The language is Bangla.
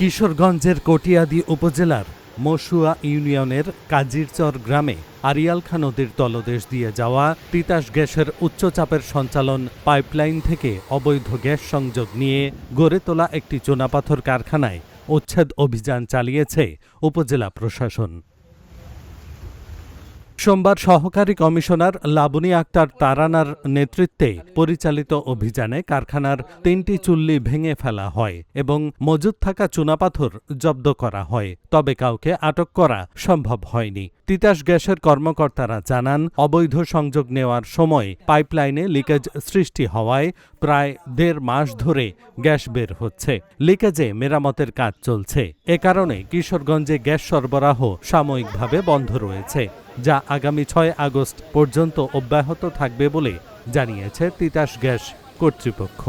কিশোরগঞ্জের কটিয়াদী উপজেলার মশুয়া ইউনিয়নের কাজিরচর গ্রামে আরিয়ালখা নদীর তলদেশ দিয়ে যাওয়া তিতাস গ্যাসের উচ্চচাপের সঞ্চালন পাইপলাইন থেকে অবৈধ গ্যাস সংযোগ নিয়ে গড়ে তোলা একটি চুনাপাথর কারখানায় উচ্ছেদ অভিযান চালিয়েছে উপজেলা প্রশাসন। সোমবার সহকারী কমিশনার লাবনী আক্তার তারানার নেতৃত্বে পরিচালিত অভিযানে কারখানার ৩টি চুল্লি ভেঙে ফেলা হয় এবং মজুদ থাকা চুনাপাথর জব্দ করা হয়, তবে কাউকে আটক করা সম্ভব হয়নি। তিতাস গ্যাসের কর্মকর্তারা জানান, অবৈধ সংযোগ নেওয়ার সময় পাইপলাইনে লিকেজ সৃষ্টি হওয়ায় প্রায় ১.৫ মাস ধরে গ্যাস বের হচ্ছে। লিকেজে মেরামতের কাজ চলছে। এ কারণে কিশোরগঞ্জে গ্যাস সরবরাহ সাময়িকভাবে বন্ধ রয়েছে, যা আগামী ৬ আগস্ট পর্যন্ত অব্যাহত থাকবে বলে জানিয়েছে তিতাস গ্যাস কর্তৃপক্ষ।